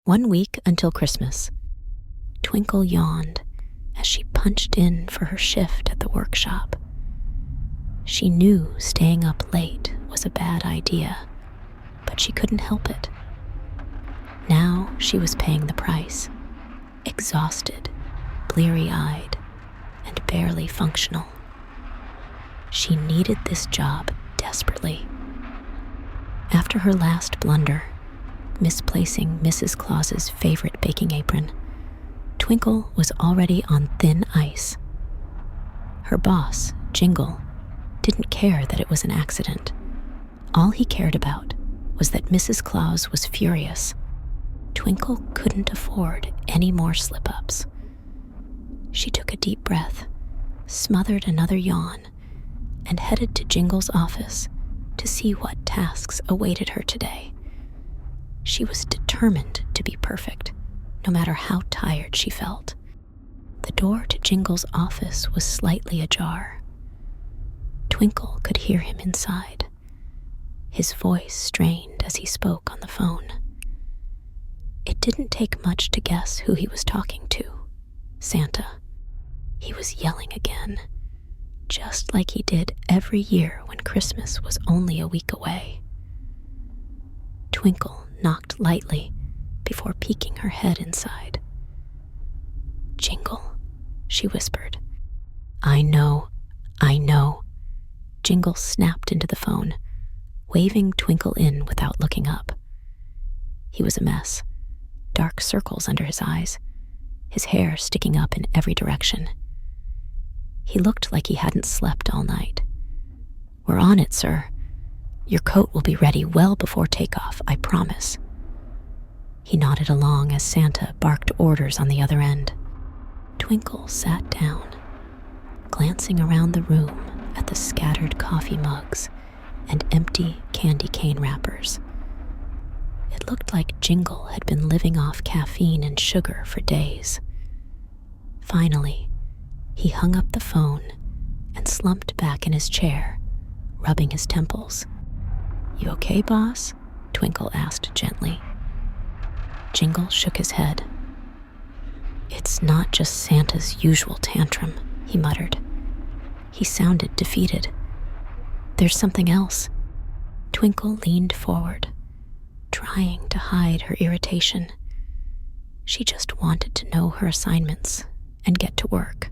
1 week until Christmas. Twinkle yawned as she punched in for her shift at the workshop. She knew staying up late was a bad idea, but she couldn't help it. Now she was paying the price, exhausted, bleary-eyed, and barely functional. She needed this job desperately. After her last blunder, misplacing Mrs. Claus's favorite baking apron, Twinkle was already on thin ice. Her boss, Jingle, didn't care that it was an accident. All he cared about was that Mrs. Claus was furious. Twinkle couldn't afford any more slip-ups. She took a deep breath, smothered another yawn, and headed to Jingle's office to see what tasks awaited her today. She was determined to be perfect, no matter how tired she felt. The door to Jingle's office was slightly ajar. Twinkle could hear him inside. His voice strained as he spoke on the phone. It didn't take much to guess who he was talking to. Santa. He was yelling again, just like he did every year when Christmas was only a week away. Twinkle knocked lightly before peeking her head inside. "Jingle," she whispered. I know. Jingle snapped into the phone, waving Twinkle in without looking up. He was a mess, dark circles under his eyes, his hair sticking up in every direction. He looked like he hadn't slept all night. "We're on it, sir. Your coat will be ready well before takeoff, I promise." He nodded along as Santa barked orders on the other end. Twinkle sat down, glancing around the room at the scattered coffee mugs and empty candy cane wrappers. It looked like Jingle had been living off caffeine and sugar for days. Finally, he hung up the phone and slumped back in his chair, rubbing his temples. "You okay, boss?" Twinkle asked gently. Jingle shook his head. "It's not just Santa's usual tantrum," he muttered. He sounded defeated. "There's something else." Twinkle leaned forward, trying to hide her irritation. She just wanted to know her assignments and get to work.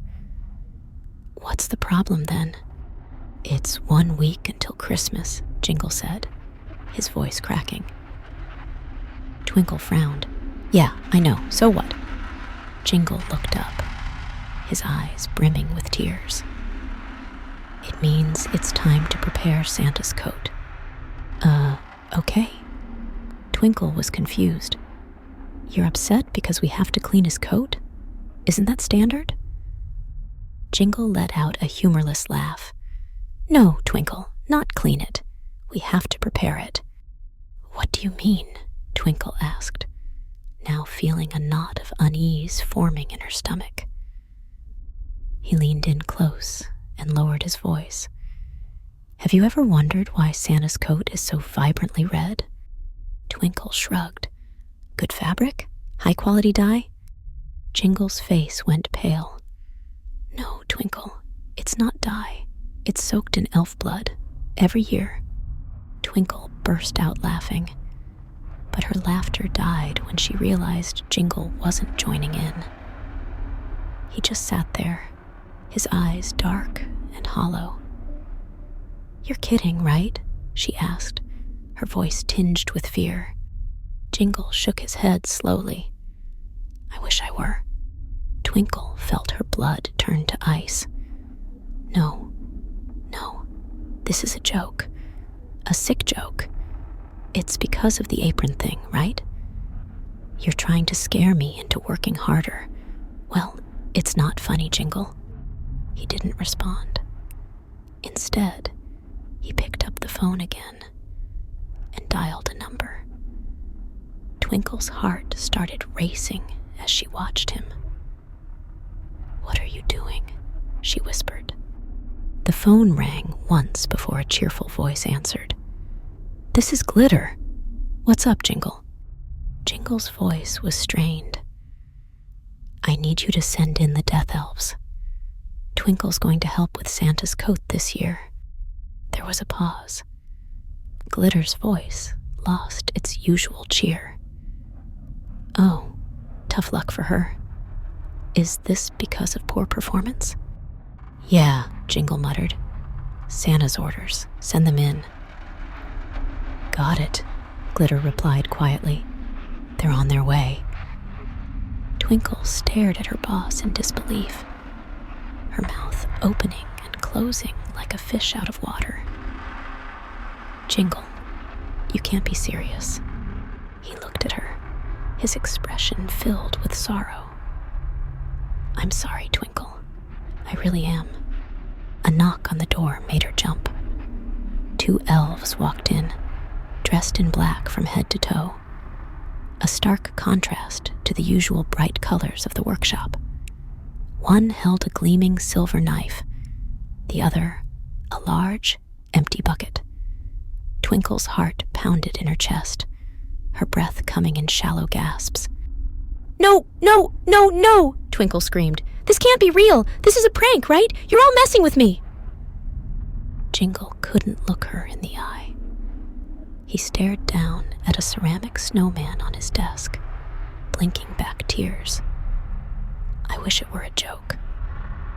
"What's the problem then?" "It's 1 week until Christmas," Jingle said, his voice cracking. Twinkle frowned. "Yeah, I know. So what?" Jingle looked up, his eyes brimming with tears. "It means it's time to prepare Santa's coat." Okay." Twinkle was confused. "You're upset because we have to clean his coat? Isn't that standard?" Jingle let out a humorless laugh. "No, Twinkle, not clean it. We have to prepare it." "What do you mean?" Twinkle asked, now feeling a knot of unease forming in her stomach. He leaned in close and lowered his voice. "Have you ever wondered why Santa's coat is so vibrantly red?" Twinkle shrugged. "Good fabric? High-quality dye?" Jingle's face went pale. "No, Twinkle, it's not dye. It's soaked in elf blood, every year." Twinkle burst out laughing, but her laughter died when she realized Jingle wasn't joining in. He just sat there, his eyes dark and hollow. "You're kidding, right?" she asked, her voice tinged with fear. Jingle shook his head slowly. "I wish I were." Twinkle felt her blood turn to ice. No, this is a joke. A sick joke. It's because of the apron thing, right? You're trying to scare me into working harder. Well, it's not funny, Jingle." He didn't respond. Instead, he picked up the phone again and dialed a number. Twinkle's heart started racing as she watched him. "What are you doing?" she whispered. The phone rang once before a cheerful voice answered. "This is Glitter. What's up, Jingle?" Jingle's voice was strained. I need you to send in the death elves. Twinkle's going to help with Santa's coat this year. There was a pause. Glitter's voice lost its usual cheer. Oh, tough luck for her. Is this because of poor performance? Yeah, Jingle muttered. Santa's orders. Send them in. Got it, Glitter replied quietly. They're on their way. Twinkle stared at her boss in disbelief, her mouth opening and closing like a fish out of water. Jingle, you can't be serious. He looked at her, his expression filled with sorrow. I'm sorry, Twinkle. I really am. A knock on the door made her jump. 2 elves walked in, dressed in black from head to toe, a stark contrast to the usual bright colors of the workshop. One held a gleaming silver knife, the other a large, empty bucket. Twinkle's heart pounded in her chest, her breath coming in shallow gasps. No, no, no, no, Twinkle screamed. This can't be real. This is a prank, right? You're all messing with me. Jingle couldn't look her in the eye. He stared down at a ceramic snowman on his desk, blinking back tears. I wish it were a joke.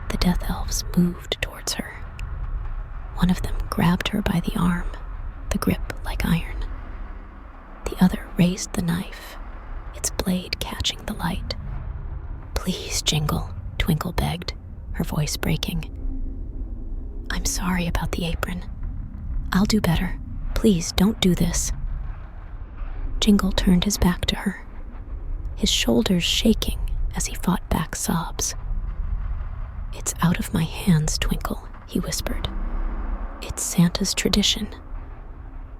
The death elves moved towards her. One of them grabbed her by the arm, the grip like iron. The other raised the knife, its blade catching the light. Please, Jingle, Twinkle begged, her voice breaking. I'm sorry about the apron. I'll do better. Please don't do this. Jingle turned his back to her, his shoulders shaking as he fought back sobs. It's out of my hands, Twinkle, he whispered. It's Santa's tradition.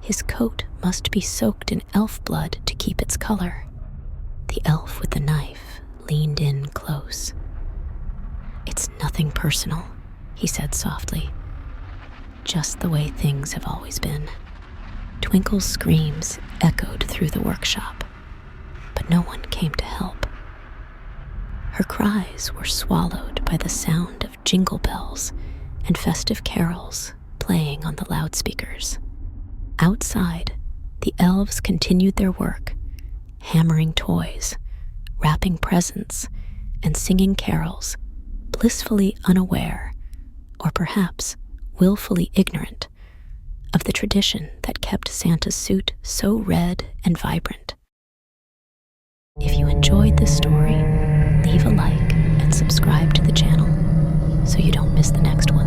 His coat must be soaked in elf blood to keep its color. The elf with the knife leaned in close. It's nothing personal, he said softly. Just the way things have always been. Twinkle's screams echoed through the workshop, but no one came to help. Her cries were swallowed by the sound of jingle bells and festive carols playing on the loudspeakers. Outside, the elves continued their work, hammering toys, wrapping presents, and singing carols, blissfully unaware, or perhaps willfully ignorant, of the tradition that kept Santa's suit so red and vibrant. If you enjoyed this story, leave a like and subscribe to the channel so you don't miss the next one.